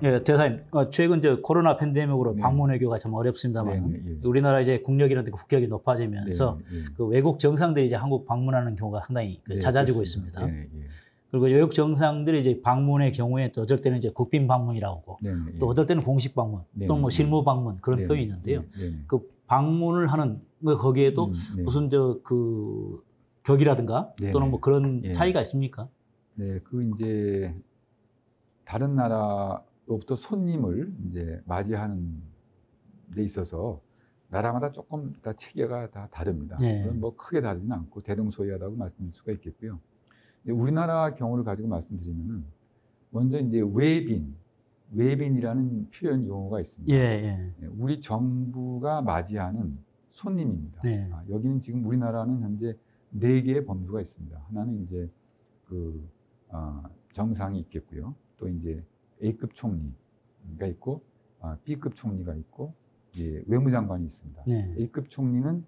예, 대사님, 최근 이제 코로나 팬데믹으로 네. 방문 외교가 참 어렵습니다만, 네, 네, 예. 우리나라 이제 국력이라든가 국격이 높아지면서 네, 네. 그 외국 정상들이 이제 한국 방문하는 경우가 상당히 네, 잦아지고 그렇습니다. 있습니다. 네, 예. 그리고 외국 정상들이 이제 방문의 경우에 또 어떨 때는 이제 국빈 방문이라고 하고, 네, 네, 또 어떨 때는 공식 방문, 네, 또 뭐 네. 실무 방문 그런 네, 표현이 있는데요. 네, 네. 그 방문을 하는 거기에도 네. 무슨 그 격이라든가 네, 또는 네. 뭐 그런 예. 차이가 있습니까? 네, 그 이제 다른 나라로부터 손님을 이제 맞이하는 데 있어서 나라마다 조금 다 체계가 다 다릅니다. 네. 물론 뭐 크게 다르지는 않고 대동소이하다고 말씀드릴 수가 있겠고요. 우리나라 경우를 가지고 말씀드리면은 먼저 이제 외빈이라는 표현 용어가 있습니다. 예. 우리 정부가 맞이하는 손님입니다. 네. 여기는 지금 우리나라는 현재 4개의 범주가 있습니다. 하나는 이제 그 정상이 있겠고요. 또 이제 A급 총리가 있고 B급 총리가 있고 이제 외무장관이 있습니다. 네. A급 총리는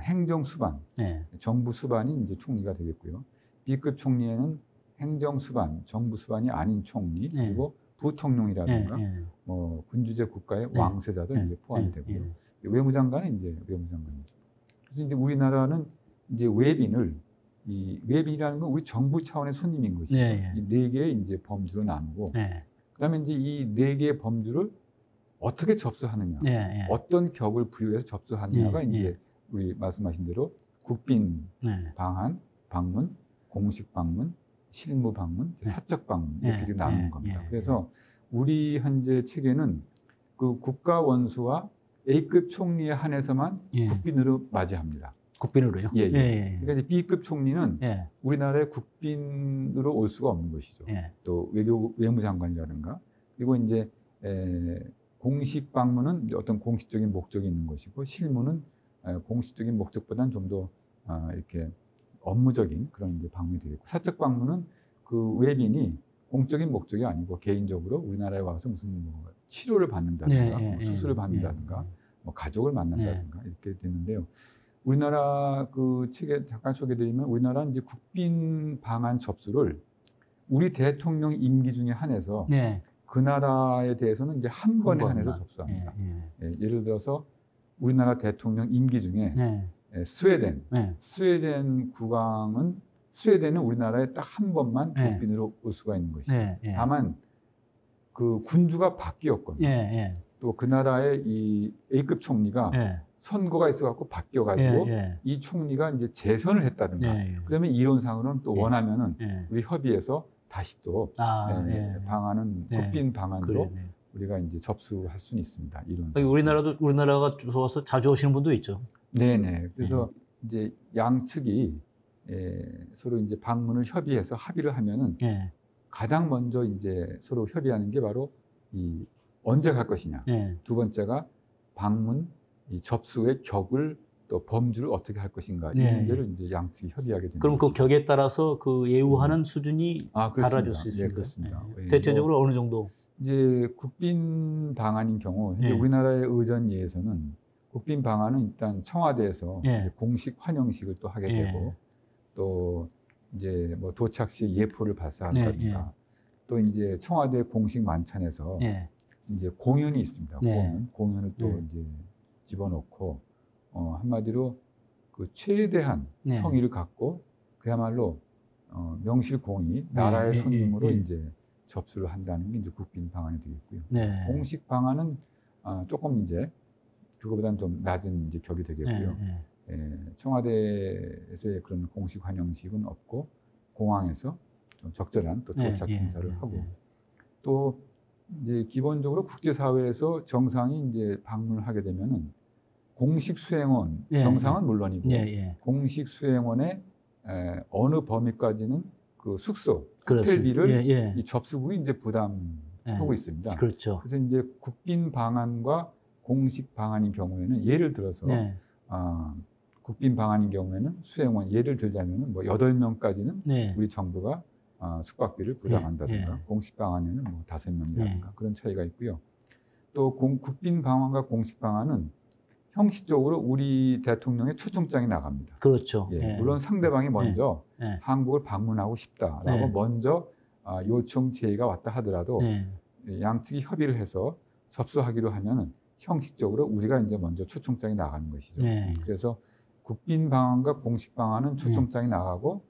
행정 수반, 네. 정부 수반이 이제 총리가 되겠고요. B급 총리에는 행정 수반, 정부 수반이 아닌 총리, 네. 그리고 부통령이라든가 네. 뭐 군주제 국가의 네. 왕세자도 네. 이제 포함이 네. 되고요. 네. 외무장관은 이제 외무장관입니다. 그래서 이제 우리나라는 이제 이 외빈이라는 건 우리 정부 차원의 손님인 것이죠. 네. 이 4개의 이제 범주로 나누고, 네. 그다음에 이제 이 4개의 범주를 어떻게 접수하느냐, 네. 어떤 격을 부여해서 접수하느냐가 네. 이제 우리 말씀하신 대로 국빈 네. 방문, 공식 방문, 실무 방문, 네. 사적 방문 네. 이렇게 지금 나누는 네. 겁니다. 네. 그래서 우리 현재 체계는 그 국가 원수와 A급 총리에 한해서만 예. 국빈으로 맞이합니다. 국빈으로요? 예. 예. 그러니까 이제 B급 총리는 예. 우리나라의 국빈으로 올 수가 없는 것이죠. 예. 또 외무장관이라든가, 그리고 이제 공식 방문은 어떤 공식적인 목적이 있는 것이고, 실무는 공식적인 목적보다는 좀 더 이렇게 업무적인 그런 이제 방문이 되겠고, 사적 방문은 그 외빈이 공적인 목적이 아니고 개인적으로 우리나라에 와서 무슨 뭐 치료를 받는다든가, 뭐 수술을 받는다든가, 뭐 가족을 만난다든가 이렇게 되는데요. 우리나라 그 책에 잠깐 소개드리면, 우리나라는 이제 국빈 방한 접수를 우리 대통령 임기 중에 한해서 그 나라에 대해서는 이제 한 번에 한해서 접수합니다. 예를 들어서 우리나라 대통령 임기 중에 스웨덴 국왕은, 스웨덴은 우리나라에 딱 한 번만 국빈으로 올 수가 있는 것이죠. 다만 그 군주가 바뀌었거든요. 또 그 나라의 이 A급 총리가 선거가 있어갖고 바뀌어가지고 이 총리가 이제 재선을 했다든가, 그러면 이론상으로는 또 원하면은 우리 협의해서 다시 또 방안은 국빈 방안으로 우리가 이제 접수할 수는 있습니다. 이런. 우리나라가 좋아서 자주 오시는 분도 있죠. 네네. 그래서 이제 양측이 서로 이제 방문을 협의해서 합의를 하면은 가장 먼저 이제 서로 협의하는 게 바로 이 언제 갈 것이냐. 두 번째가 방문 이 접수의 격을 또 범주를 어떻게 할 것인가, 이 문제를 이제 양측이 협의하게 되는. 그럼 그 격에 따라서 그 예우하는 수준이 달라질 수 있습니다. 네, 그렇습니다. 대체적으로 어느 정도? 이제 국빈 방안인 경우, 현재 우리나라의 의전예에서는 국빈 방안은 일단 청와대에서 이제 공식 환영식을 또 하게 되고, 또 이제 뭐 도착 시 예포를 발사한다든가, 또 이제 청와대 공식 만찬에서 이제 공연이 있습니다. 공연을 또 이제 집어넣고, 한마디로 그 최대한 성의를 갖고 그야말로 명실공히 나라의 손님으로 이제 접수를 한다는 게 이제 국빈 방안이 되겠고요. 공식 방안은 조금 이제 그거보다는 좀 낮은 이제 격이 되겠고요. 청와대에서의 그런 공식 환영식은 없고, 공항에서 좀 적절한 또 도착 행사를 하고, 또 이제 기본적으로 국제사회에서 정상이 이제 방문을 하게 되면은 공식 수행원, 정상은 물론이고 공식 수행원의 어느 범위까지는 그 숙소, 호텔비를 이 접수국이 이제 부담하고 있습니다. 그렇죠. 그래서 이제 국빈 방안과 공식 방안인 경우에는, 예를 들어서 국빈 방안인 경우에는 수행원, 예를 들자면은 뭐 8명까지는 우리 정부가 숙박비를 부담한다든가, 공식 방안에는 뭐 5명이라든가 그런 차이가 있고요. 또 국빈 방안과 공식 방안은 형식적으로 우리 대통령의 초청장이 나갑니다. 그렇죠. 물론 상대방이 먼저 한국을 방문하고 싶다라고 먼저 요청 제의가 왔다 하더라도 양측이 협의를 해서 접수하기로 하면은 형식적으로 우리가 이제 먼저 초청장이 나가는 것이죠. 네. 그래서 국빈 방안과 공식 방안은 초청장이 나가고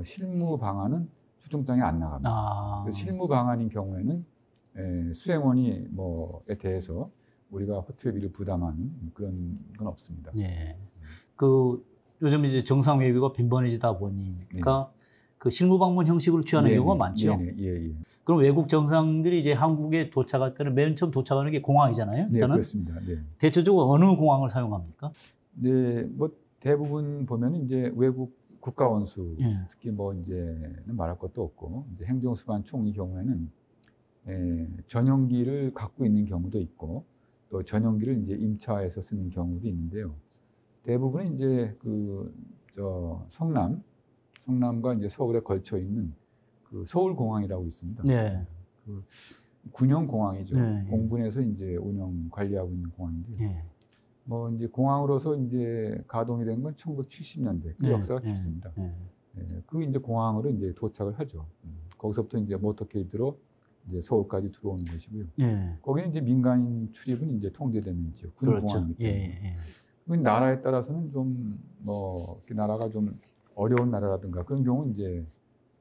실무 방안은 초청장이 안 나갑니다. 그래서 실무 방안인 경우에는 수행원이 뭐에 대해서 우리가 호텔비를 부담하는 그런 건 없습니다. 네. 그 요즘 이제 정상 외교가 빈번해지다 보니까 그 실무 방문 형식으로 취하는 경우가 많죠. 예. 그럼 외국 정상들이 이제 한국에 도착할 때는 맨 처음 도착하는 게 공항이잖아요. 네, 일단은 그렇습니다. 네. 대체적으로 어느 공항을 사용합니까? 네, 뭐 대부분 보면은 이제 외국 국가 원수, 예. 특히 뭐 이제는 말할 것도 없고 이제 행정수반 총리 경우에는 전용기를 갖고 있는 경우도 있고 또 전용기를 이제 임차해서 쓰는 경우도 있는데요. 대부분은 이제 성남과 이제 서울에 걸쳐 있는 그 서울공항이라고 있습니다. 네. 그 군용공항이죠. 네. 공군에서 이제 운영 관리하고 있는 공항인데요. 예. 뭐 이제 공항으로서 이제 가동이 된 건 1970년대. 그 역사가 깊습니다. 그 이제 공항으로 이제 도착을 하죠. 거기서부터 이제 모터케이드로 이제 서울까지 들어오는 것이고요. 거기는 이제 민간인 출입은 이제 통제되는 지역, 군공항이기 때문에. 그 나라에 따라서는 좀 뭐 나라가 좀 어려운 나라라든가 그런 경우는 이제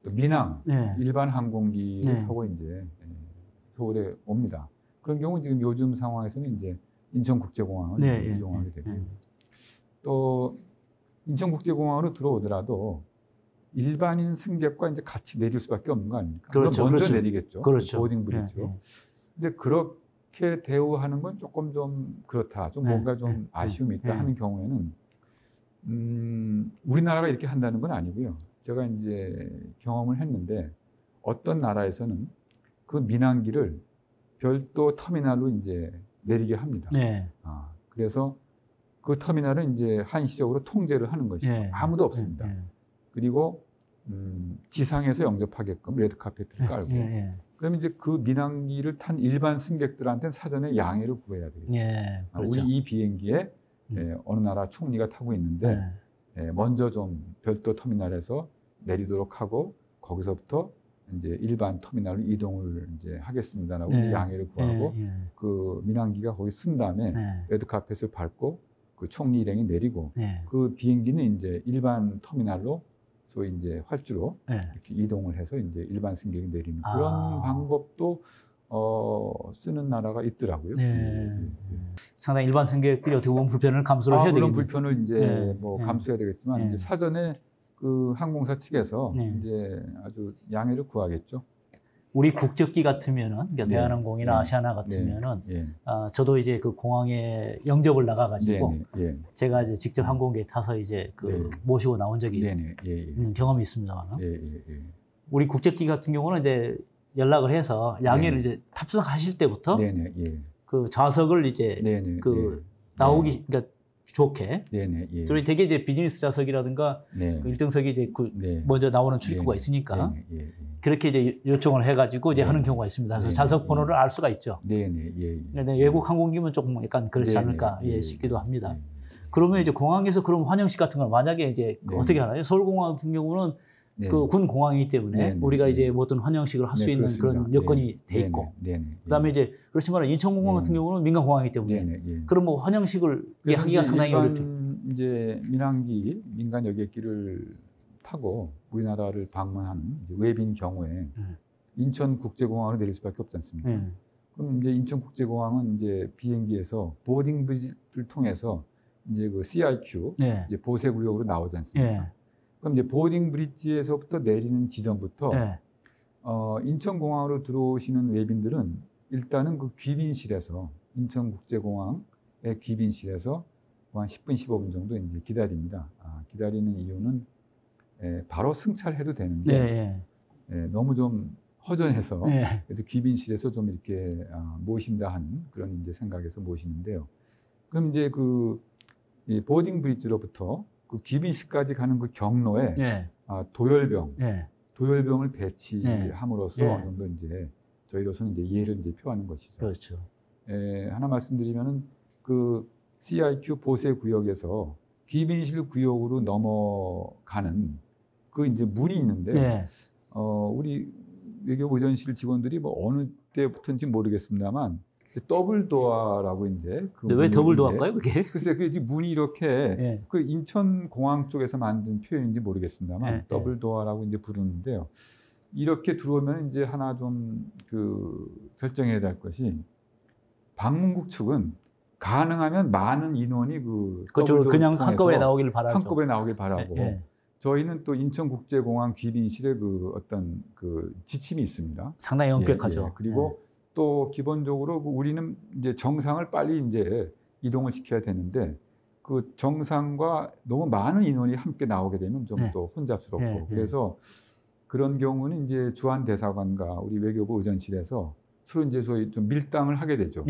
또 민항, 일반 항공기를 타고 이제 서울에 옵니다. 그런 경우는 지금 요즘 상황에서는 이제 인천국제공항을 이용하게 되고요. 또 인천국제공항으로 들어오더라도 일반인 승객과 이제 같이 내릴 수밖에 없는 거 아닙니까? 그렇죠. 먼저 내리겠죠. 그렇죠. 보딩 브리지로. 근데 그렇게 대우하는 건 조금 좀 그렇다. 좀 뭔가 좀 아쉬움이 있다 하는 경우에는 우리나라가 이렇게 한다는 건 아니고요. 제가 이제 경험을 했는데 어떤 나라에서는 그 민항기를 별도 터미널로 이제 내리게 합니다. 그래서 그 터미널은 이제 한시적으로 통제를 하는 것이죠. 아무도 없습니다. 그리고 지상에서 영접하게끔 레드카펫을 깔고 그러면 이제 그 민항기를 탄 일반 승객들한테는 사전에 양해를 구해야 되겠죠. 그렇죠. 우리 이 비행기에 어느 나라 총리가 타고 있는데 먼저 좀 별도 터미널에서 내리도록 하고 거기서부터 이제 일반 터미널로 이동을 이제 하겠습니다라고 양해를 구하고 그 민항기가 거기 쓴 다음에 레드카펫을 밟고 그 총리 일행이 내리고 그 비행기는 이제 일반 터미널로 소위 이제 활주로 이렇게 이동을 해서 이제 일반 승객이 내리는 그런 방법도 쓰는 나라가 있더라고요. 상당히 일반 승객들이 어떻게 보면 불편을 감수를 해야 되겠네요. 물론 불편을 이제 뭐 감수해야 되겠지만 이제 사전에 그 항공사 측에서 이제 아주 양해를 구하겠죠. 우리 국적기 같으면은 그러니까 대한항공이나 아시아나 같으면은 저도 이제 그 공항에 영접을 나가가지고 제가 이제 직접 항공기에 타서 이제 그 모시고 나온 적이 경험이 있습니다만 우리 국적기 같은 경우는 이제 연락을 해서 양해를 이제 탑승하실 때부터 그 좌석을 이제 그 나오기 그러니까 좋게 또 되게 이제 비즈니스 좌석이라든가 그 1등석이 이제 그 먼저 나오는 출입구가 있으니까 그렇게 이제 요청을 해가지고 이제 하는 경우가 있습니다. 그래서 좌석 번호를 알 수가 있죠. 외국 항공기면 조금 약간 그렇지 않을까 싶기도 합니다. 그러면 이제 공항에서 그런 환영식 같은 걸 만약에 이제 어떻게 하나요? 서울공항 같은 경우는 그 군 공항이기 때문에 우리가 이제 뭐 어떤 환영식을 할 수 있는 그런 여건이 돼 있고 그다음에 이제 그렇지만 인천공항 같은 경우는 민간 공항이기 때문에 그럼 뭐 환영식을 하기가 상당히 어렵죠. 이제 민항기 민간 여객기를 타고 우리나라를 방문하는 외빈 경우에 인천국제공항으로 내릴 수밖에 없지 않습니까? 그럼 이제 인천국제공항은 이제 비행기에서 보딩 브리지를 통해서 이제 그 CIQ 이제 보세구역으로 나오지 않습니까? 그럼 이제 보딩 브리지에서부터 내리는 지점부터 인천공항으로 들어오시는 외빈들은 일단은 그 귀빈실에서 인천국제공항의 귀빈실에서 한 10분, 15분 정도 이제 기다립니다. 기다리는 이유는 바로 승차해도 되는데 너무 좀 허전해서 그래도 귀빈실에서 좀 이렇게 모신다 하는 그런 이제 생각에서 모시는데요. 그럼 이제 그 이 보딩 브리지로부터 그 귀빈실까지 가는 그 경로에 도열병을 배치함으로써 어느 정도 이제 저희로서는 이제 이해를 이제 표하는 것이죠. 그렇죠. 하나 말씀드리면은 그 CIQ 보세 구역에서 귀빈실 구역으로 넘어가는 그 이제 문이 있는데 우리 외교보전실 직원들이 뭐 어느 때부터인지 모르겠습니다만 더블 도어라고 이제 왜 더블 도어일까요, 그게? 글쎄 그 문이 이렇게 예. 그 인천 공항 쪽에서 만든 표현인지 모르겠습니다만 예, 더블 도어라고 이제 부르는데요. 이렇게 들어오면 이제 하나 좀 그 결정해야 될 것이 방문국 측은 가능하면 많은 인원이 그렇죠. 그냥 한꺼번에 나오길 바라죠. 한꺼번에 나오길 바라고. 예, 예. 저희는 또 인천국제공항 귀빈실에 그 어떤 그 지침이 있습니다. 상당히 엄격하죠. 예, 예. 그리고 또 기본적으로 우리는 이제 정상을 빨리 이제 이동을 시켜야 되는데 그 정상과 너무 많은 인원이 함께 나오게 되면 좀 또 혼잡스럽고 그래서 그런 경우는 이제 주한 대사관과 우리 외교부 의전실에서 서로 이제 소위 좀 밀당을 하게 되죠.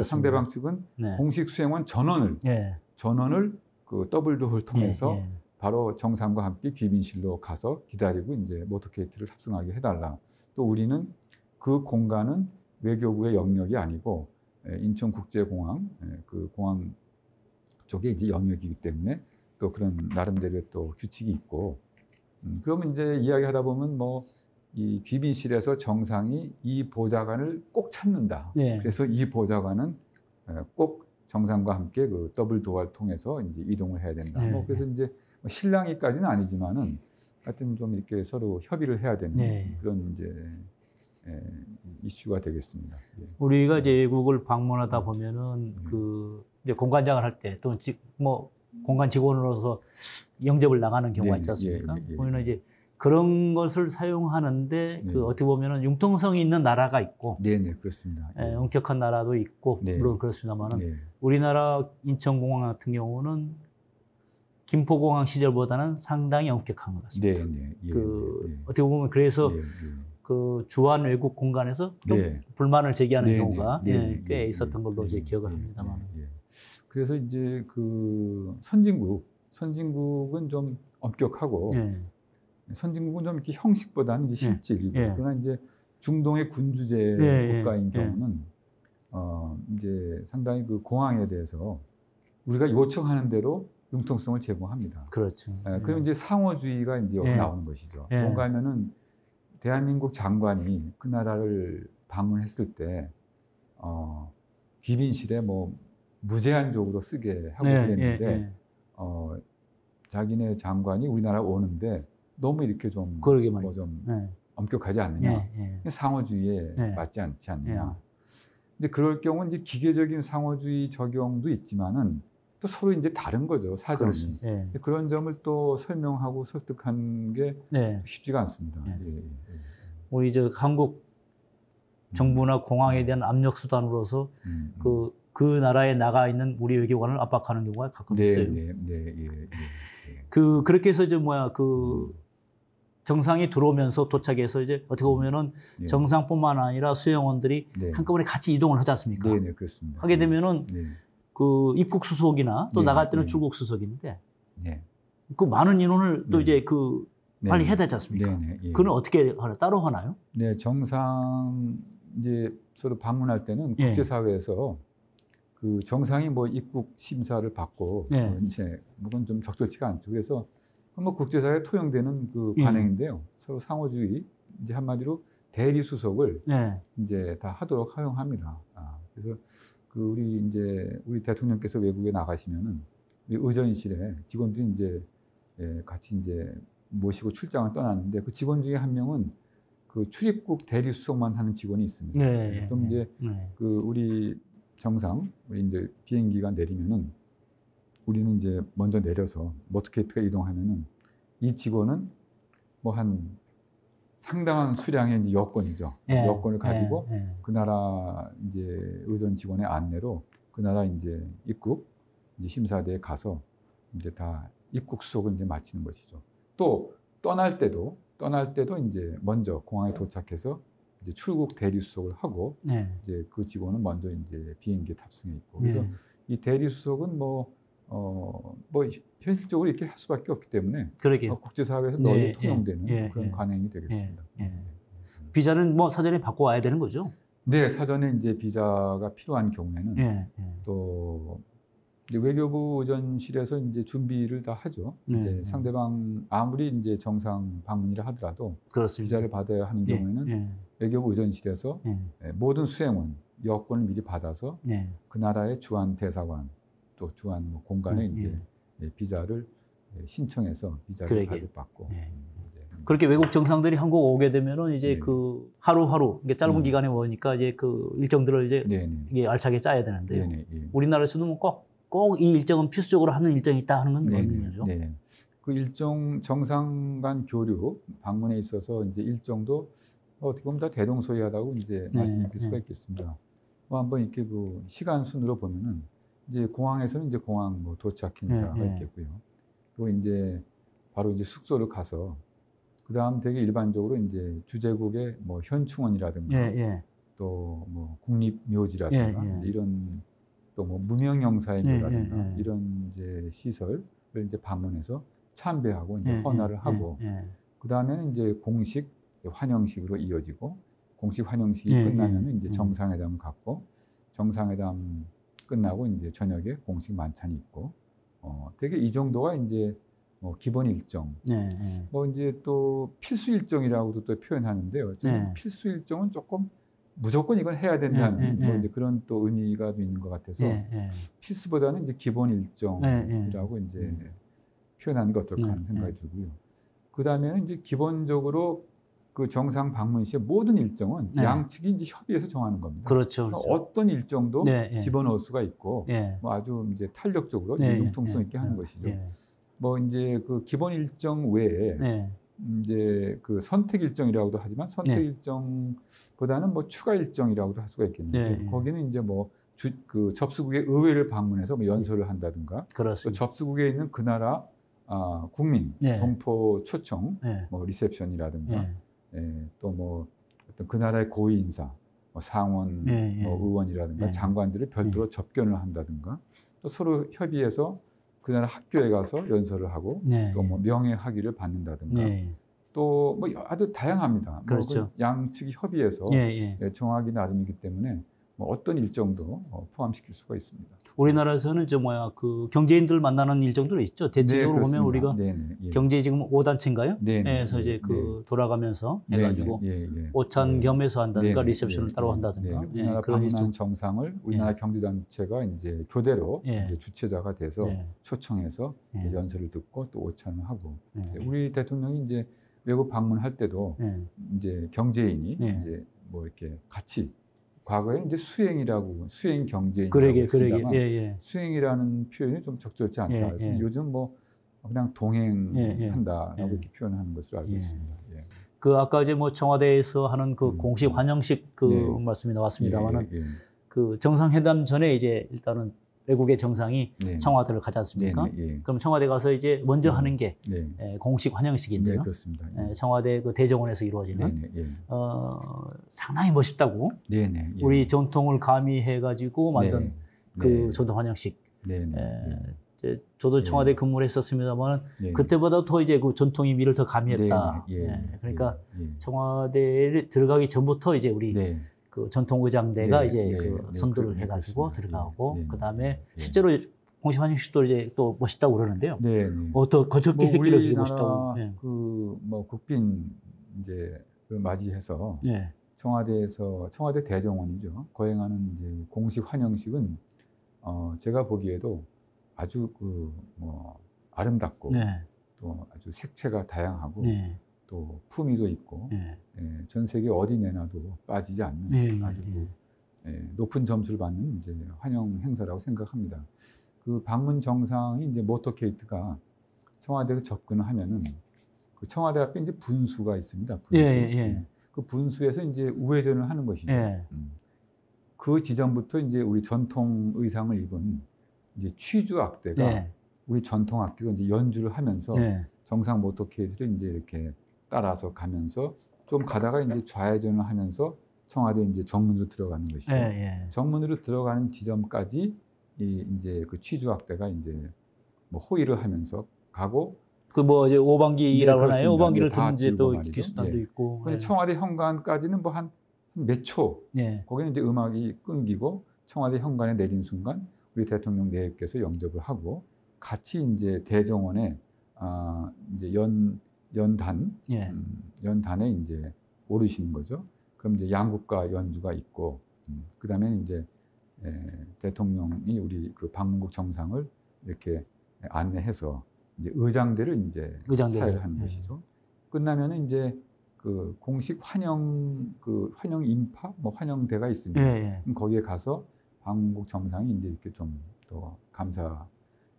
상대방 측은 공식 수행원 전원을 그 더블 도어를 통해서 바로 정상과 함께 귀빈실로 가서 기다리고 이제 모터케이트를 탑승하게 해달라. 또 우리는 그 공간은 외교부의 영역이 아니고 인천국제공항 그 공항 쪽에 이제 영역이기 때문에 또 그런 나름대로의 또 규칙이 있고 그러면 이제 이야기하다 보면 뭐 이 귀빈실에서 정상이 이 보좌관을 꼭 찾는다. 그래서 이 보좌관은 꼭 정상과 함께 그 더블 도어를 통해서 이제 이동을 해야 된다. 뭐 그래서 이제 신랑이까지는 아니지만은 하여튼 좀 이렇게 서로 협의를 해야 되는 그런 이제 이슈가 되겠습니다. 우리가 이제 외국을 방문하다 보면은 그 이제 공관장을 할 때 또 뭐 공관 직원으로서 영접을 나가는 경우가 있지 않습니까? 보면은 이제 그런 것을 사용하는데 그 어떻게 보면은 융통성이 있는 나라가 있고, 그렇습니다. 엄격한 나라도 있고 물론 그렇습니다만은 우리나라 인천공항 같은 경우는 김포공항 시절보다는 상당히 엄격한 것 같습니다. 어떻게 보면 그래서 그 주한 외국 공간에서 좀 불만을 제기하는 경우가 꽤 있었던 걸로 이제 기억을 합니다만. 그래서 이제 그 선진국은 좀 엄격하고 선진국은 좀 이렇게 형식보다는 이제 실질이고 그러나 이제 중동의 군주제 국가인 경우는 이제 상당히 그 공항에 대해서 우리가 요청하는 대로 융통성을 제공합니다. 그렇죠. 그럼 이제 상호주의가 이제 여기서 나오는 것이죠. 뭔가 하면은 대한민국 장관이 그 나라를 방문했을 때 귀빈실에 뭐 무제한적으로 쓰게 하고 그랬는데 자기네 장관이 우리나라 오는데 너무 이렇게 좀 엄격하지 않느냐, 상호주의에 맞지 않지 않느냐. 이제 그럴 경우 이제 기계적인 상호주의 적용도 있지만은 또 서로 이제 다른 거죠, 사정이. 그런 점을 또 설명하고 설득하는 게 쉽지가 않습니다. 우리 저 한국 정부나 공항에 대한 압력 수단으로서 그 나라에 나가 있는 우리 외교관을 압박하는 경우가 가끔 있어요. 그렇게 해서 이제 정상이 들어오면서 도착해서 이제 어떻게 보면은 정상뿐만 아니라 수행원들이 한꺼번에 같이 이동을 하지 않습니까? 그렇습니다. 하게 되면은 그 입국 수속이나 또 나갈 때는 출국 수속인데 그 많은 인원을 또 이제 빨리 해야 되지 않습니까? 그건 어떻게 하나 따로 하나요? 정상 이제 서로 방문할 때는 국제사회에서 그 정상이 뭐 입국 심사를 받고 이제 그건 좀 적절치가 않죠. 그래서 뭐 국제사회에 토용되는 그 관행인데요. 서로 상호주의 이제 한마디로 대리 수속을 이제 다 하도록 허용합니다. 그래서 그 우리 대통령께서 외국에 나가시면은 우리 의전실에 직원들이 이제 같이 이제 모시고 출장을 떠나는데 그 직원 중에 한 명은 그 출입국 대리 수속만 하는 직원이 있습니다. 그럼 이제 그 우리 정상 우리 이제 비행기가 내리면은 우리는 이제 먼저 내려서 모터케이트가 이동하면은 이 직원은 뭐 한 상당한 수량의 이제 여권이죠. 여권을 가지고 그 나라 이제 의전 직원의 안내로 그 나라 이제 입국 이제 심사대에 가서 이제 다 입국 수속을 이제 마치는 것이죠. 또 떠날 때도 이제 먼저 공항에 도착해서 이제 출국 대리 수속을 하고 이제 그 직원은 먼저 이제 비행기에 탑승해 있고 그래서 이 대리 수속은 뭐 현실적으로 이렇게 할 수밖에 없기 때문에 국제사회에서 널리 통용되는 그런 관행이 되겠습니다. 비자는 뭐 사전에 받고 와야 되는 거죠? 네, 사전에 이제 비자가 필요한 경우에는 또 이제 외교부 의전실에서 이제 준비를 다 하죠. 이제 상대방 아무리 이제 정상 방문이라 하더라도 비자를 받아야 하는 경우에는 외교부 의전실에서 모든 수행원 여권을 미리 받아서 그 나라의 주한 대사관 또 주한 뭐 공간에 이제 비자를 신청해서 비자를 발급받고 그렇게 외국 정상들이 한국 오게 되면은 이제 그 하루하루 이게 짧은 기간에 오니까 이제 그 일정들을 이제 이게 알차게 짜야 되는데요. 우리나라에서도 꼭 이 일정은 필수적으로 하는 일정이 있다 하는 건 없는 거죠. 그 일정 정상 간 교류 방문에 있어서 이제 일정도 어떻게 보면 다 대동소이하다고 이제 말씀드릴 수가 있겠습니다. 뭐 한번 이렇게 그 시간 순으로 보면은 이제 공항에서는 이제 공항 뭐 도착 행사가 있겠고요. 그리고 이제 바로 이제 숙소를 가서 그 다음 되게 일반적으로 이제 주재국의 뭐 현충원이라든가 또 뭐 국립묘지라든가 이런 또 뭐 무명영사의 묘라든가 이런 이제 시설을 이제 방문해서 참배하고 이제 헌화를 하고 그 다음에는 이제 공식 환영식으로 이어지고 공식 환영식이 끝나면은 이제 정상회담을 갖고 정상회담 끝나고 이제 저녁에 공식 만찬이 있고 되게 이 정도가 이제 뭐 기본 일정. 뭐 이제 또 필수 일정이라고도 또 표현하는데요. 필수 일정은 조금 무조건 이걸 해야 된다는 뭐 이제 그런 또 의미가 있는 것 같아서 필수보다는 이제 기본 일정이라고 이제 표현하는 게 어떨까 하는 생각이 들고요. 그 다음에는 이제 기본적으로 그 정상 방문 시의 모든 일정은 양측이 이제 협의해서 정하는 겁니다. 그렇죠. 어떤 일정도 집어넣을 수가 있고 뭐 아주 이제 탄력적으로 융통성 있게 하는 것이죠. 뭐 이제 그 기본 일정 외에 이제 그 선택 일정이라고도 하지만 선택 일정보다는 뭐 추가 일정이라고도 할 수가 있겠는데 거기는 이제 뭐 그 접수국의 의회를 방문해서 뭐 연설을 한다든가 또 접수국에 있는 그 나라 국민 동포 초청 뭐 리셉션이라든가 또 뭐 어떤 그 나라의 고위 인사 뭐 상원 뭐 의원이라든가 장관들을 별도로 접견을 한다든가 또 서로 협의해서 그 나라 학교에 가서 연설을 하고 또 뭐 명예 학위를 받는다든가 또 뭐 아주 다양합니다. 그렇죠. 뭐 그 양측이 협의해서 정하기 나름이기 때문에 뭐 어떤 일정도 포함시킬 수가 있습니다. 우리나라에서는 그 경제인들 만나는 일정들이 있죠. 대체적으로 보면 우리가 경제 지금 5단체인가요? 그래서 이제 돌아가면서 해가지고 오찬 겸해서 한다든가 리셉션을 따로 한다든가 우리나라 방문한 정상을 우리나라 경제단체가 이제 교대로 이제 주최자가 돼서 초청해서 연설을 듣고 또 오찬을 하고 우리 대통령이 이제 외국 방문할 때도 이제 경제인이 이제 뭐 이렇게 같이 과거에는 이제 수행 경제인이라고 쓰다만 수행이라는 표현이 좀 적절치 않다. 그래서 요즘 뭐 그냥 동행한다라고 이렇게 표현하는 것으로 알고 있습니다. 그 아까 이제 뭐 청와대에서 하는 그 공식 환영식 그 말씀이 나왔습니다만은 그 정상회담 전에 이제 일단은 외국의 정상이 청와대를 가지 않습니까? 그럼 청와대 가서 이제 먼저 하는 게 공식 환영식인데요. 그렇습니다. 청와대 그 대정원에서 이루어지는 상당히 멋있다고 우리 전통을 가미해가지고 만든 그 전통 환영식. 저도 청와대 근무를 했었습니다만 그때보다 더 이제 그 전통 의미를 더 가미했다. 그러니까 청와대에 들어가기 전부터 이제 우리 그 전통의장대가 이제 그 선도를 해가지고 들어가고 그 다음에 실제로 공식 환영식도 이제 또 멋있다고 그러는데요. 어떻게 했길래 멋있다고? 그 뭐 국빈 이제를 맞이해서 청와대에서 청와대 대정원이죠 거행하는 이제 공식 환영식은 제가 보기에도 아주 그 뭐 아름답고 또 아주 색채가 다양하고. 또 품위도 있고 전 세계 어디 내놔도 빠지지 않는 아주 높은 점수를 받는 이제 환영 행사라고 생각합니다. 그 방문 정상이 이제 모터케이트가 청와대로 접근을 하면은 그 청와대 앞에 이제 분수가 있습니다. 분수. 그 분수에서 이제 우회전을 하는 것이죠. 그 지점부터 이제 우리 전통 의상을 입은 이제 취주 악대가 우리 전통 악기로 이제 연주를 하면서 정상 모터케이트를 이제 이렇게 따라서 가면서 좀 가다가 이제 좌회전을 하면서 청와대 이제 정문으로 들어가는 것이죠. 정문으로 들어가는 지점까지 이제 그 취주학대가 이제 뭐 호의를 하면서 가고 그 뭐 이제 오방기라고 하나요? 오방기를 든 이제 또 기수단도 있고. 근데 청와대 현관까지는 뭐 한 몇 초. 거기는 이제 음악이 끊기고 청와대 현관에 내린 순간 우리 대통령 내외께서 영접을 하고 같이 이제 대정원에 이제 연단에 이제 오르시는 거죠. 그럼 이제 양국가 연주가 있고, 그다음에 이제 대통령이 우리 그 방문국 정상을 이렇게 안내해서 이제 의장대를 이제 사회를 하는 것이죠. 끝나면은 이제 그 공식 환영 인파 뭐 환영대가 있습니다. 그럼 거기에 가서 방문국 정상이 이제 이렇게 좀 더 감사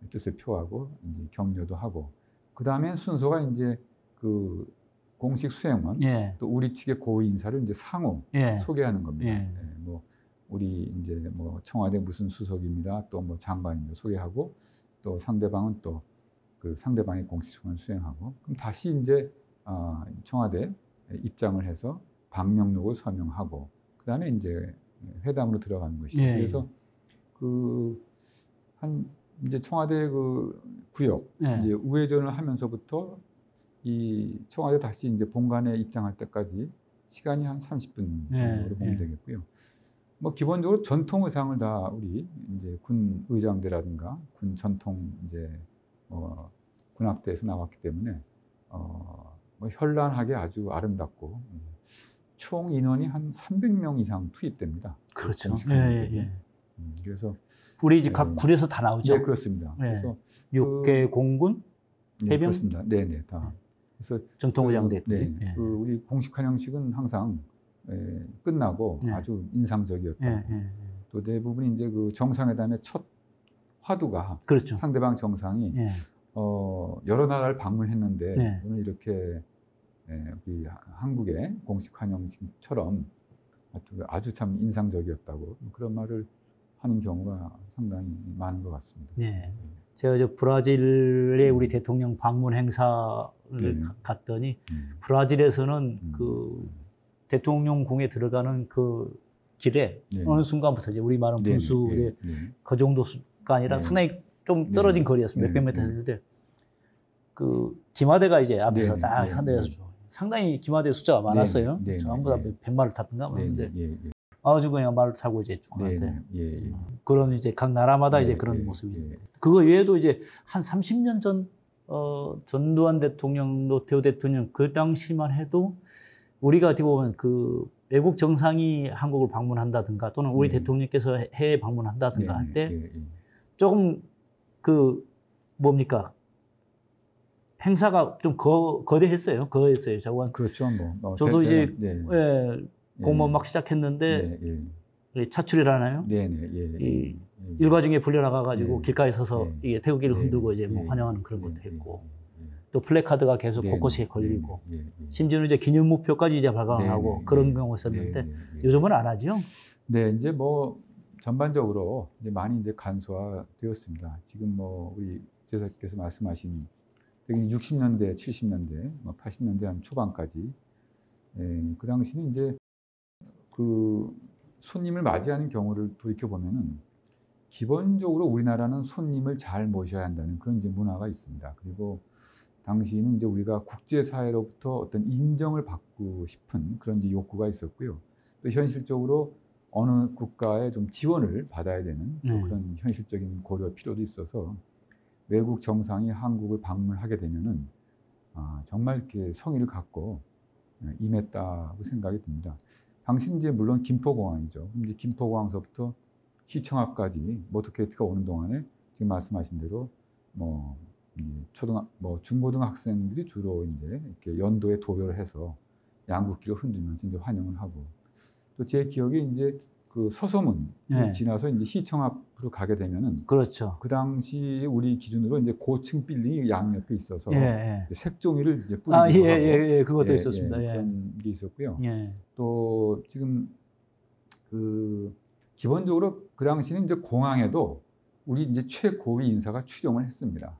뜻을 표하고 이제 격려도 하고, 그 다음에 순서가 이제 그 공식 수행원 또 우리 측의 고위 인사를 이제 상호 소개하는 겁니다. 뭐 우리 이제 뭐 청와대 무슨 수석입니다. 또 뭐 장관입니다. 소개하고, 또 상대방은 또 그 상대방의 공식성을 수행하고, 그럼 다시 이제 청와대 입장을 해서 방명록을 서명하고, 그 다음에 이제 회담으로 들어가는 것이죠. 그래서 이제 청와대 그 구역 이제 우회전을 하면서부터 이 청와대 다시 이제 본관에 입장할 때까지 시간이 한 30분 정도로 보면 되겠고요. 뭐 기본적으로 전통 의상을 다 우리 이제 군 의장대라든가 군 전통 이제 군악대에서 나왔기 때문에 뭐 현란하게 아주 아름답고, 총 인원이 한 300명 이상 투입됩니다. 그렇죠. 그래서 우리 이제 각 군에서 다 나오죠. 네, 그렇습니다. 그래서 6개 공군 해병, 그렇습니다. 네, 다. 그래서 전통의장대. 우리 공식 환영식은 항상 끝나고 아주 인상적이었다. 또 대부분 이제 그 정상회담의 첫 화두가 그렇죠. 상대방 정상이 여러 나라를 방문했는데 오늘 이렇게 우리 한국의 공식 환영식처럼 아주 참 인상적이었다고 그런 말을 하는 경우가 상당히 많은 것 같습니다. 제가 저 브라질에 우리 대통령 방문 행사를 갔더니 브라질에서는 그 대통령궁에 들어가는 그 길에 어느 순간부터 이제 우리 말은 분수에 그 정도가 아니라 상당히 좀 떨어진 거리였습니다. 몇백 미터 됐는데 그 기마대가 이제 앞에서 딱 한 대에서 상당히 기마대 숫자가 많았어요. 전부 다 100마를 탔던가 그러는데 아주 그냥 말을 타고 이제 쭉 하는데 그런 이제 각 나라마다 이제 그런 모습이 있는데, 그거 외에도 이제 한 30년 전 전두환 대통령, 노태우 대통령 그 당시만 해도 우리가 어떻게 보면 그 외국 정상이 한국을 방문한다든가 또는 우리 대통령께서 해외 방문한다든가 할 때 조금 그 뭡니까 행사가 좀 거대했어요. 저건 그렇죠. 저도 이제 공무원 막 시작했는데 차출이라나요? 일과 중에 불려나가가지고 길가에 서서 이게 태극기를 흔들고 이제 뭐 환영하는 그런 것도 했고, 또 플래카드가 계속 곳곳에 걸리고, 심지어는 이제 기념무표까지 이제 발간하고 그런 경우가 있었는데 요즘은 안 하죠? 네, 이제 뭐 전반적으로 이제 많이 이제 간소화되었습니다. 지금 뭐 우리 지사께서 말씀하신 60년대, 70년대, 뭐 80년대 한 초반까지 그 당시는 이제 그 손님을 맞이하는 경우를 돌이켜 보면은 기본적으로 우리나라는 손님을 잘 모셔야 한다는 그런 이제 문화가 있습니다. 그리고 당시에는 이제 우리가 국제사회로부터 어떤 인정을 받고 싶은 그런 이제 욕구가 있었고요. 또 현실적으로 어느 국가에 좀 지원을 받아야 되는 또 그런 현실적인 고려 필요도 있어서 외국 정상이 한국을 방문하게 되면은 정말 이렇게 성의를 갖고 임했다고 생각이 듭니다. 당시 이제 물론 김포공항이죠. 이제 김포공항서부터 시청 앞까지 모터케이트가 오는 동안에 지금 말씀하신 대로 뭐 중고등학생들이 주로 이제 이렇게 연도에 도배를 해서 양국기를 흔들면서 이제 환영을 하고, 또 제 기억에 이제 그 서소문 지나서 이제 시청 앞으로 가게 되면은 그렇죠. 그 당시 우리 기준으로 이제 고층 빌딩이 양옆에 있어서 색종이를 이제 뿌리기도 하고 그것도 있었습니다. 그런 게 있었고요. 또 지금 그 기본적으로 그 당시는 이제 공항에도 우리 이제 최고위 인사가 출영을 했습니다.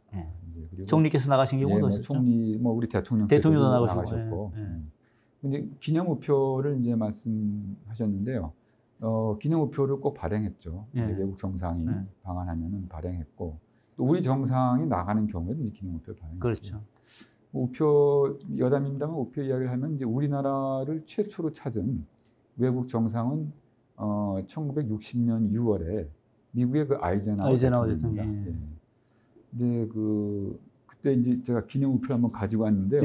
그리고 총리께서 나가신 경우도 있었죠. 총리, 우리 대통령도 나가셨고, 이제 기념우표를 이제 말씀하셨는데요. 기념우표를 꼭 발행했죠. 이제 외국 정상이 방한하면은 발행했고, 또 우리 정상이 나가는 경우에도 이제 기념우표를 발행했죠. 그렇죠. 우표 여담입니다만 우표 이야기를 하면 이제 우리나라를 최초로 찾은 외국 정상은 1960년 6월에 미국의 그 아이젠하워 대통령입니다. 근데 그 그때 이제 제가 기념 우표를 한번 가지고 왔는데요.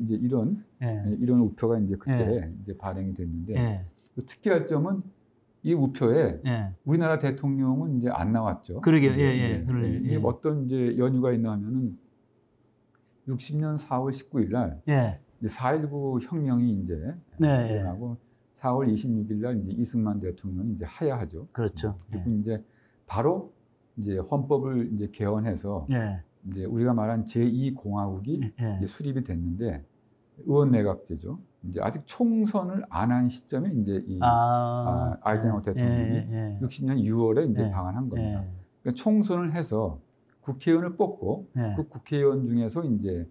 이제 이런 우표가 이제 그때 이제 발행이 됐는데 특이할 점은 이 우표에 우리나라 대통령은 이제 안 나왔죠. 그러게요. 이게 어떤 이제 연유가 있나 하면은 60년 4월 19일 날 이제 4.19 혁명이 이제 일어나고 4월 26일 날 이제 이승만 대통령이 이제 하야하죠. 그렇죠. 그리고 이제 바로 이제 헌법을 이제 개헌해서 이제 우리가 말한 제2공화국이 이제 수립이 됐는데 의원내각제죠. 이제 아직 총선을 안 한 시점에 이제 이 아이젠하워 대통령이 60년 6월에 이제 방한한 겁니다. 그러니까 총선을 해서 국회의원을 뽑고 그 국회의원 중에서 이제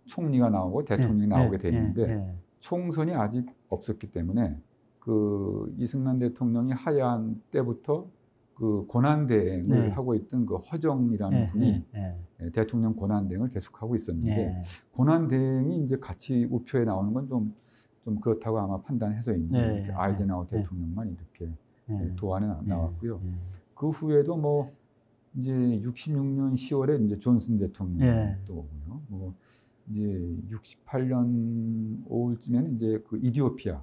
총리가 나오고 대통령이 나오게 됐는데 총선이 아직 없었기 때문에 그 이승만 대통령이 하야한 때부터 그 고난대행을 하고 있던 그 허정이라는 분이 대통령 고난대행을 계속하고 있었는데 고난대행이 이제 같이 우표에 나오는 건 좀 그렇다고 아마 판단해서 이제 아이젠하워 대통령만 이렇게 도안에 나왔고요. 그 후에도 뭐 이제 66년 10월에 이제 존슨 대통령 또 오고요. 뭐 이제 68년 5월쯤에는 이제 그 이디오피아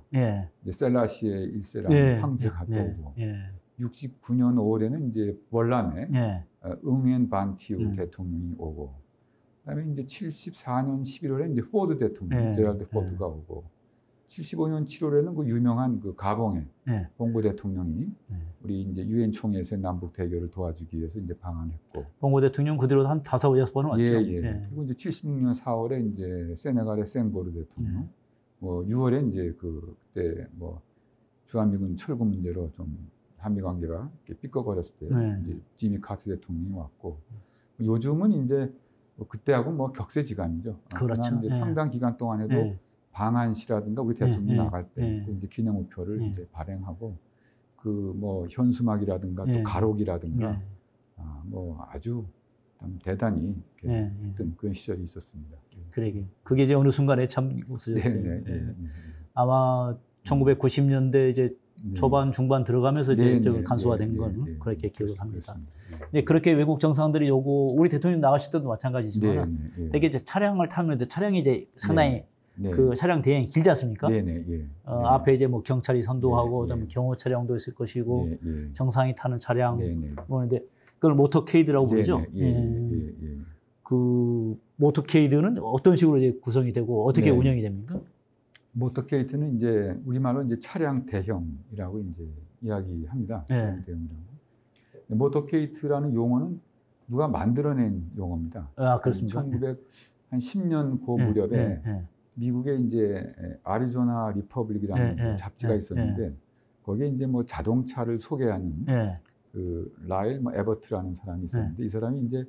이제 셀라시의 1세라는 황제가 또 오고 69년 5월에는 이제 월남에 응엔 반티우 대통령이 오고 그다음에 이제 74년 11월에 이제 포드 대통령 제랄드 포드가 오고 75년 7월에는 그 유명한 그 가봉의 봉고 대통령이 우리 이제 유엔 총회에서 남북 대결을 도와주기 위해서 이제 방한했고 봉고 대통령 그 뒤로 한 5-6번은 왔죠. 그리고 이제 76년 4월에 이제 세네갈의 생보르 대통령, 뭐 6월에 이제 그때 뭐 주한미군 철구 문제로 좀 한미 관계가 삐걱거렸을 때 이제 지미 카터 대통령이 왔고 요즘은 이제 뭐 그때하고 뭐 격세지감이죠. 그렇죠. 이제 상당 기간 동안에도 방한시라든가 우리 대통령 나갈 때 이제 기념우표를 이제 발행하고 그 뭐 현수막이라든가 또 가록이라든가 뭐 아주 대단히 어떤 그런 시절이 있었습니다. 그게 이제 어느 순간에 참 웃으셨어요. 아마 1990년대 이제 초반 중반 들어가면서 이제 간소화된 건 그렇게 기억을 합니다. 그렇게 외국 정상들이 오고 우리 대통령 나가실 때도 마찬가지지만 되게 이제 차량을 타면 차량이 이제 상당히 그 차량 대행이 길지 않습니까? 앞에 이제 뭐 경찰이 선도하고 그다음에 경호 차량도 있을 것이고 정상이 타는 차량 뭐는데 그걸 모터케이드라고 부르죠. 그 모터케이드는 어떤 식으로 이제 구성이 되고 어떻게 운영이 됩니까? 모터케이드는 이제 우리말로 이제 차량 대형이라고 이제 이야기합니다. 차량 대형이라고. 모터케이드라는 용어는 누가 만들어낸 용어입니다. 그렇습니까? 1910년 그 무렵에 미국에 이제 아리조나 리퍼블릭이라는 잡지가 있었는데 거기에 이제 뭐 자동차를 소개하는 그 라일 에버트라는 사람이 있었는데 이 사람이 이제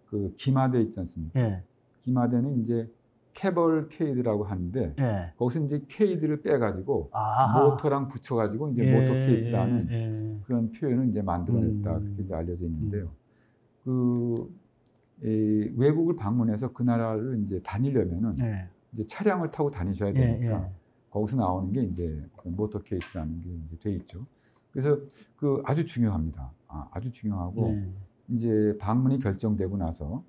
그 기마대 있지 않습니까? 기마대는 이제 캐벌케이드라고 하는데 거기서 이제 케이드를 빼가지고 모터랑 붙여가지고 이제 모터케이드라는 그런 표현을 이제 만들어냈다 그렇게 이제 알려져 있는데요. 외국을 방문해서 그 나라를 이제 다니려면은 이제 차량을 타고 다니셔야 되니까 거기서 나오는 게 이제 모터케이드라는 게 이제 돼 있죠. 그래서 그 아주 중요합니다. 아주 중요하고 이제 방문이 결정되고 나서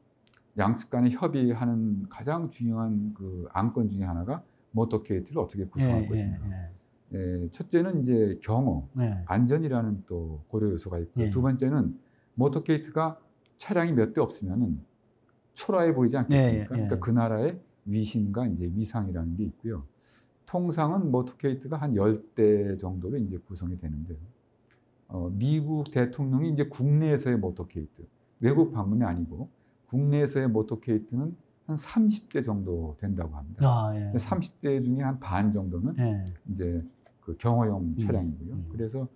양측 간에 협의하는 가장 중요한 그 안건 중에 하나가 모터케이드를 어떻게 구성할 것인가. 첫째는 이제 경호, 안전이라는 또 고려 요소가 있고 두 번째는 모터케이드가 차량이 몇 대 없으면은 초라해 보이지 않겠습니까? 그러니까 그 나라의 위신과 이제 위상이라는 게 있고요. 통상은 모터케이드가 한 10대 정도로 이제 구성이 되는데요. 미국 대통령이 이제 국내에서의 모터케이드, 외국 방문이 아니고 국내에서의 모터케이드는 한 30대 정도 된다고 합니다. 30대 중에 한 반 정도는 이제 그 경호용 차량이고요. 그래서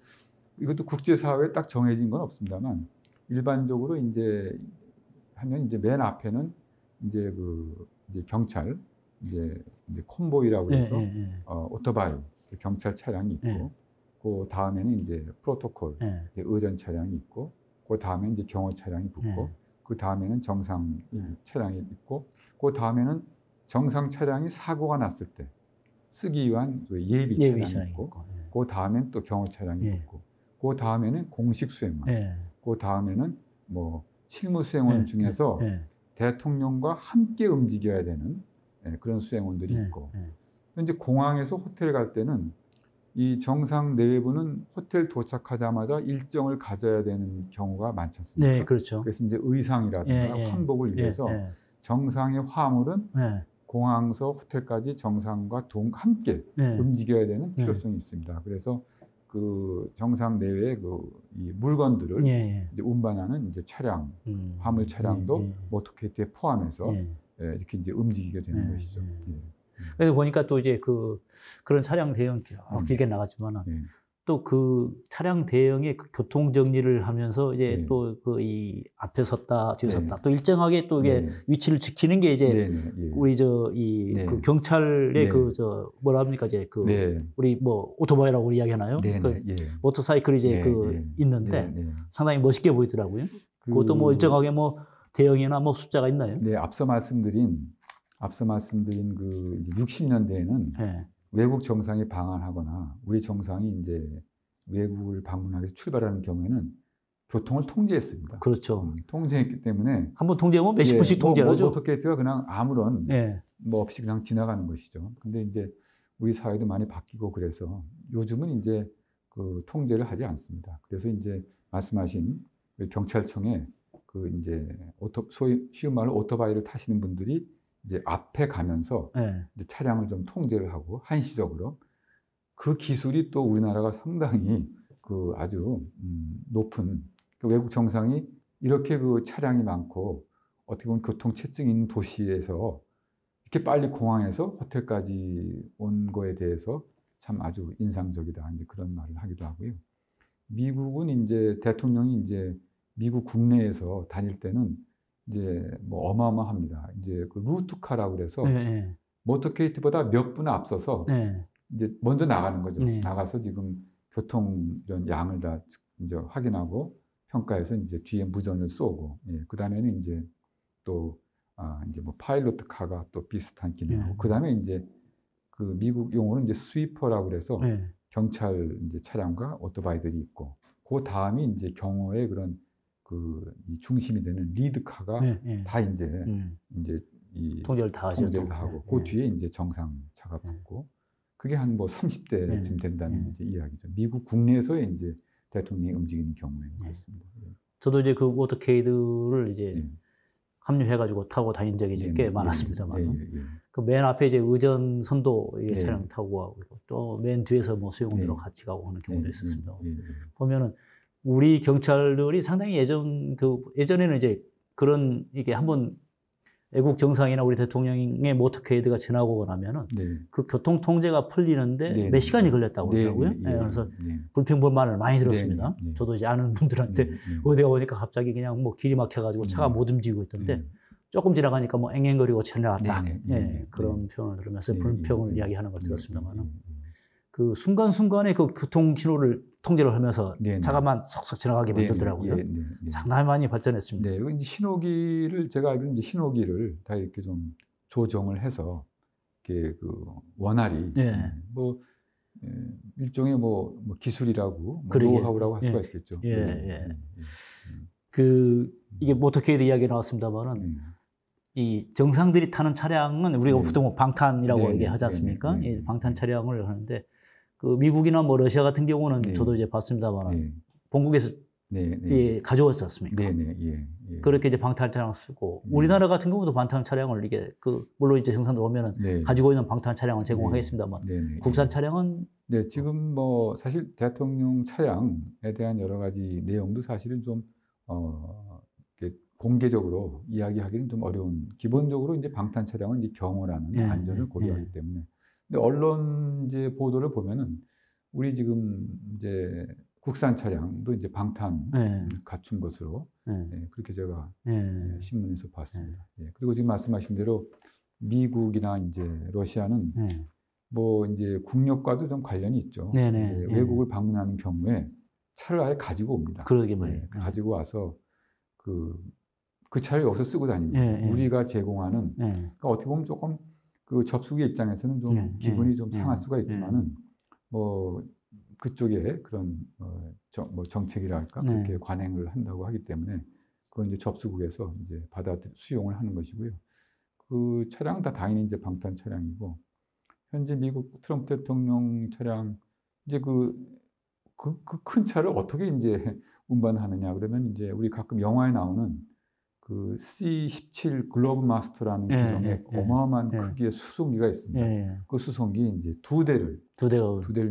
이것도 국제사회에 딱 정해진 건 없습니다만 일반적으로 이제 하면 이제 맨 앞에는 이제 이제 경찰 이제 콘보이라고 해서 오토바이 경찰 차량이 있고 그 다음에는 이제 프로토콜 의전 차량이 있고 그 다음에 이제 경호 차량이 붙고 그 다음에는 정상 차량이 있고 그 다음에는 정상 차량이 사고가 났을 때 쓰기 위한 예비 차량이 있고 그 다음에는 또 경호 차량이 있고 그 다음에는 공식 수행원 그 다음에는 뭐 실무 수행원 중에서 대통령과 함께 움직여야 되는 그런 수행원들이 있고 이제 공항에서 호텔 갈 때는 이 정상 내부는 호텔 도착하자마자 일정을 가져야 되는 경우가 많지 않습니까? 네, 그렇죠. 그래서 이제 의상이라든가 환복을 위해서 정상의 화물은 공항에서 호텔까지 정상과 함께 움직여야 되는 필요성이 있습니다. 그래서 그 정상 내외의 이 물건들을 이제 운반하는 이제 차량, 화물 차량도 모터케이트에 포함해서 이렇게 이제 움직이게 되는 것이죠. 그래서 보니까 또 이제 그런 차량 대형 길게 나갔지만은 또 그 차량 대형의 그 교통 정리를 하면서 이제 또 이 앞에 섰다 뒤에 섰다 또 일정하게 또 이게 위치를 지키는 게 이제 우리 그 경찰의 뭐라 합니까 이제 우리 뭐 오토바이라고 이야기하나요? 모터사이클이 이제 있는데 상당히 멋있게 보이더라고요. 그것도 뭐 일정하게 뭐 대형이나 뭐 숫자가 있나요? 네, 앞서 말씀드린 그 60년대에는 외국 정상이 방한하거나 우리 정상이 이제 외국을 방문하기 위해서 출발하는 경우에는 교통을 통제했습니다. 그렇죠. 통제했기 때문에 한번 통제하면 몇십 분씩 통제하죠. 모터케이트가 그냥 아무런 뭐 없이 그냥 지나가는 것이죠. 근데 이제 우리 사회도 많이 바뀌고 그래서 요즘은 이제 그 통제를 하지 않습니다. 그래서 이제 말씀하신 경찰청에 그 이제 소위 쉬운 말로 오토바이를 타시는 분들이 이제 앞에 가면서 이제 차량을 좀 통제를 하고 한시적으로 그 기술이 또 우리나라가 상당히 그 아주 높은 그 외국 정상이 이렇게 그 차량이 많고 어떻게 보면 교통체증이 있는 도시에서 이렇게 빨리 공항에서 호텔까지 온 거에 대해서 참 아주 인상적이다 이제 그런 말을 하기도 하고요. 미국은 이제 대통령이 이제 미국 국내에서 다닐 때는 이제 뭐 어마어마합니다. 이제 그 루트카라고 그래서 모터케이트보다 몇 분 앞서서 이제 먼저 나가는 거죠. 나가서 지금 교통 이런 양을 다 이제 확인하고 평가해서 이제 뒤에 무전을 쏘고, 그 다음에는 이제 또 이제 뭐 파일로트 카가 또 비슷한 기능하고, 그 다음에 이제 그 미국 용어는 이제 스위퍼라고 그래서 경찰 이제 차량과 오토바이들이 있고, 그 다음이 이제 경호의 그런 이 중심이 되는 리드카가 다 이제 이 통제를 다 하고 그 뒤에 이제 정상차가 붙고 그게 한 뭐 30대쯤 된다는 이제 이야기죠. 미국 국내에서의 이제 대통령이 움직이는 경우에는 그렇습니다. 저도 이제 그 모터케이드를 이제 합류해가지고 타고 다닌 적이 이제 꽤 많았습니다만 그 맨 앞에 이제 의전 선도 차량 타고 가고 또 맨 뒤에서 뭐 수용원으로 같이 가고 하는 경우도 있었습니다. 보면은 우리 경찰들이 상당히 예전에는 이제 그런 이게 한번 외국 정상이나 우리 대통령의 모터케이드가 지나고 나면은 그 교통 통제가 풀리는데 몇 시간이 걸렸다고 그러더라고요. 그래서 불평불만을 많이 들었습니다. 저도 이제 아는 분들한테 어디가 보니까 갑자기 그냥 뭐 길이 막혀가지고 차가 못 움직이고 있던데 조금 지나가니까 뭐 앵앵거리고 지나갔다. 그런 표현을 들으면서 불평을 이야기하는 걸 들었습니다만은 그 순간순간에 그 교통 신호를 통제를 하면서 차가만 쏙쏙 지나가게 만들더라고요. 상당히 많이 발전했습니다. 네, 이제 신호기를 제가 알기로는 이제 신호기를 다 이렇게 좀 조정을 해서 이렇게 그 원활히 뭐 일종의 뭐 기술이라고 뭐 노하우라고 할 수가 있겠죠. 이게 모터케이드 이야기 나왔습니다만은 이 정상들이 타는 차량은 우리가 보통 뭐 방탄이라고 얘기하지 않습니까? 방탄 차량을 하는데 그 미국이나 뭐 러시아 같은 경우는 저도 이제 봤습니다만 본국에서 가져왔지 않습니까? 그렇게 이제 방탄 차량을 쓰고 우리나라 같은 경우도 방탄 차량을 이게 물론 이제 정상들 오면은 가지고 있는 방탄 차량을 제공하겠습니다만 국산 차량은 지금 뭐 사실 대통령 차량에 대한 여러 가지 내용도 사실은 좀 공개적으로 이야기하기는 좀 어려운. 기본적으로 이제 방탄 차량은 이제 경호라는 안전을 고려하기 때문에. 근데 언론 이제 보도를 보면은 우리 지금 이제 국산 차량도 이제 방탄 갖춘 것으로 그렇게 제가 신문에서 봤습니다. 그리고 지금 말씀하신 대로 미국이나 이제 러시아는 뭐 이제 국력과도 좀 관련이 있죠. 이제 외국을 방문하는 경우에 차를 아예 가지고 옵니다. 그러게 말이에요. 가지고 와서 그 차를 여기서 쓰고 다니는 거죠. 우리가 제공하는 그러니까 어떻게 보면 조금 그 접수의 입장에서는 좀 기분이 좀 상할 수가 있지만은 뭐 그쪽에 그런 뭐 정책이랄까 그렇게 관행을 한다고 하기 때문에 그건 이제 접수국에서 이제 수용을 하는 것이고요. 그 차량 다 당연히 이제 방탄 차량이고, 현재 미국 트럼프 대통령 차량 이제 그 큰 차를 어떻게 이제 운반하느냐 그러면 이제 우리 가끔 영화에 나오는 그 C-17 글로브 마스터라는 기종의 어마어마한 크기의 수송기가 있습니다. 그 수송기 이제 두 대를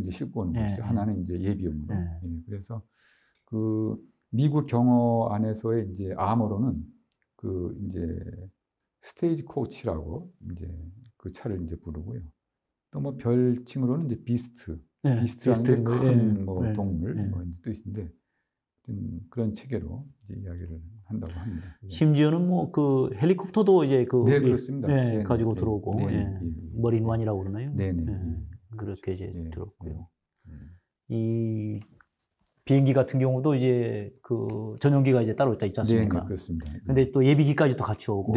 이제 싣고 오는 것이죠. 하나는 이제 예비용으로. 그래서 그 미국 경호 안에서의 이제 아머로는 그 이제 스테이지 코치라고 이제 그 차를 이제 부르고요. 또 뭐 별칭으로는 이제 비스트라는 큰 뭐 동물 뭐 이제 뜻인데 그런 체계로 이제 이야기를 한다고 합니다. 심지어는 뭐 그 헬리콥터도 이제 그 네, 그렇습니다. 가지고 들어오고 머린원이라고 그러나요? 네네. 그렇게 이제 들었고요. 이 비행기 같은 경우도 이제 그 전용기가 이제 따로 있지 않습니까? 네, 그렇습니다. 근데 또 예비기까지 또 같이 오고.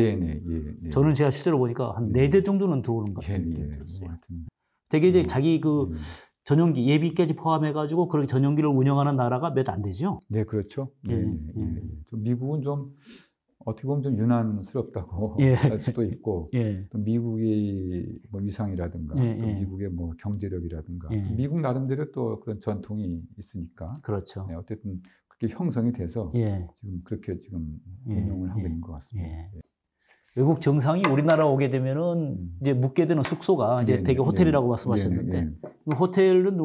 저는 제가 실제로 보니까 한 4대 정도는 들어오는 것 같은데. 되게 이제 자기 그 전용기 예비까지 포함해가지고 그렇게 전용기를 운영하는 나라가 몇 안 되죠? 네, 그렇죠. 좀 미국은 좀 어떻게 보면 좀 유난스럽다고 할 수도 있고, 또 미국의 뭐 위상이라든가, 또 미국의 뭐 경제력이라든가, 또 미국 나름대로 또 그런 전통이 있으니까. 그렇죠. 어쨌든 그렇게 형성이 돼서 지금 그렇게 지금 운영을 하고 있는 것 같습니다. 외국 정상이 우리나라 오게 되면은 이제 묵게 되는 숙소가 이제 되게 호텔이라고 말씀하셨는데 호텔은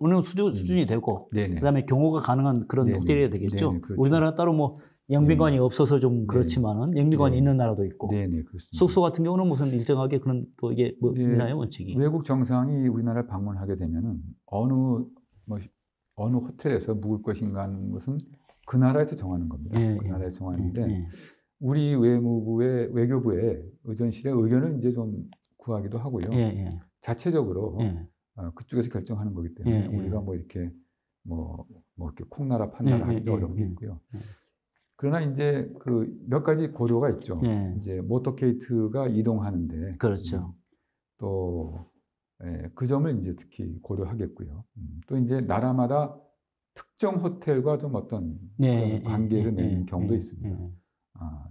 어느 수준이 되고 그다음에 경호가 가능한 그런 호텔이 되겠죠. 그렇죠. 우리나라 따로 뭐 영빈관이 없어서 좀 그렇지만은 영빈관이 있는 나라도 있고 그렇습니다. 숙소 같은 경우는 무슨 일정하게 그런 또 이게 뭐 있나요, 원칙이? 외국 정상이 우리나라를 방문하게 되면은 어느 호텔에서 묵을 것인가 하는 것은 그 나라에서 정하는 겁니다. 그 나라에서 정하는데. 우리 외교부의 의전실의 의견을 이제 좀 구하기도 하고요. 자체적으로 그쪽에서 결정하는 거기 때문에 우리가 뭐 이렇게 뭐 이렇게 콩나라 판나라 하기도 어려운 게 있고요. 그러나 이제 그 몇 가지 고려가 있죠. 이제 모터케이트가 이동하는데 그렇죠. 또 그 점을 이제 특히 고려하겠고요. 또 이제 나라마다 특정 호텔과 좀 어떤 그런 관계를 맺는 경우도 있습니다.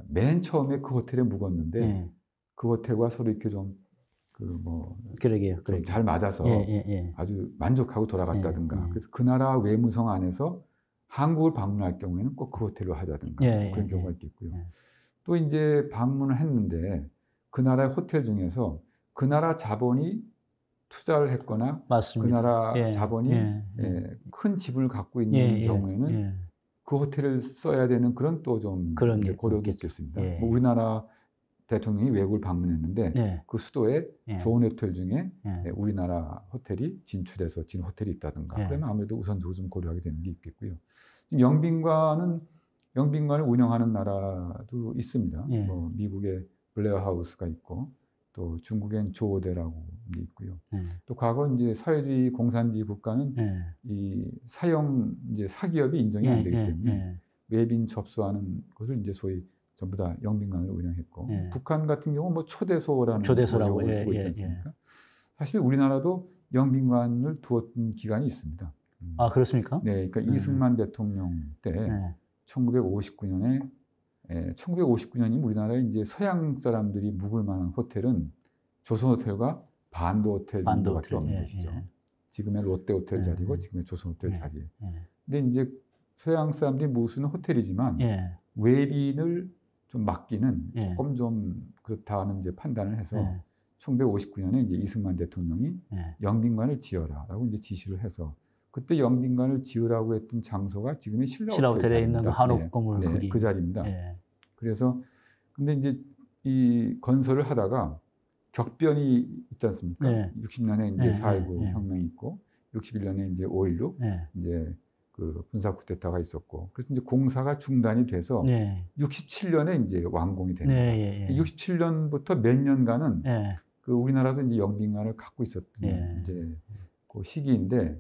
맨 처음에 그 호텔에 묵었는데 그 호텔과 서로 이렇게 좀 그러게요. 잘 맞아서 아주 만족하고 돌아갔다든가 그래서 그 나라 외무성 안에서 한국을 방문할 경우에는 꼭 그 호텔로 하자든가 그런 경우가 있겠고요. 또 이제 방문을 했는데 그 나라의 호텔 중에서 그 나라 자본이 투자를 했거나 맞습니다. 그 나라 자본이 큰 집을 갖고 있는 경우에는 그 호텔을 써야 되는 그런 또 좀 고려도 있겠습니다. 뭐 우리나라 대통령이 외국을 방문했는데 그 수도에 좋은 호텔 중에 우리나라 호텔이 진출해서 진 호텔이 있다든가 그러면 아무래도 우선적으로 좀 고려하게 되는 게 있겠고요. 지금 영빈관을 운영하는 나라도 있습니다. 뭐 미국의 블레어 하우스가 있고 또 중국엔 조오대라고 있고요. 또 과거 이제 사회주의 공산주의 국가는 이 이제 사기업이 인정이 안 되기 때문에 외빈 접수하는 것을 이제 소위 전부 다 영빈관을 운영했고 북한 같은 경우 뭐 초대소라고 쓰고 있지 않습니까? 사실 우리나라도 영빈관을 두었던 기간이 있습니다. 아, 그렇습니까? 네, 그러니까 이승만 대통령 때 1959년이 우리나라에 이제 서양 사람들이 묵을 만한 호텔은 조선호텔과 반도호텔 정도밖에 없는 것이죠. 지금의 롯데호텔 자리고 지금의 조선호텔 자리에. 근데 이제 서양 사람들이 묵을 수 있는 호텔이지만 외빈을 좀 맡기는 조금 좀 그렇다는 이제 판단을 해서 1959년에 이제 이승만 대통령이 영빈관을 지어라라고 이제 지시를 해서 그때 영빈관을 지으라고 했던 장소가 지금의 신라호텔에 있는 한옥 건물 그 자리입니다. 그래서 근데 이제 이 건설을 하다가 격변이 있지 않습니까? 60년에 이제 4.19 혁명이 있고 61년에 이제 5.16 이제 그 군사 쿠데타가 있었고 그래서 이제 공사가 중단이 돼서 67년에 이제 완공이 됩니다. 67년부터 몇 년간은 그 우리나라도 이제 영빈관을 갖고 있었던 이제 그 시기인데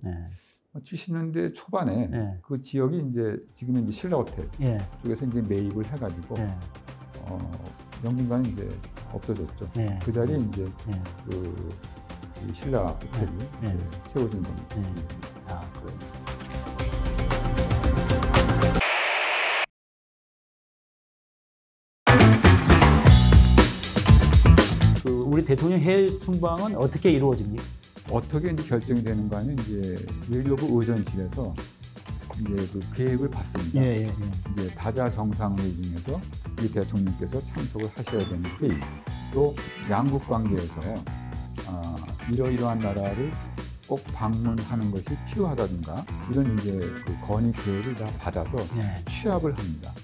70년대 초반에 그 지역이 이제 지금의 이제 신라호텔 쪽에서 이제 매입을 해가지고 영빈관이 이제 없어졌죠. 그 자리에 이제 그 신라 호텔이 세워진 겁니다. 아, 그래요. 우리 대통령 해외 순방은 어떻게 이루어집니까? 어떻게 이제 결정이 되는 거 아니면 이제 외교부 의전실에서 이제 그 계획을 받습니다. 이제 다자 정상회의 중에서 이 대통령께서 참석을 하셔야 되는 회의, 또 양국 관계에서 이러이러한 나라를 꼭 방문하는 것이 필요하다든가 이런 이제 그 건의 계획을 다 받아서 취합을 합니다.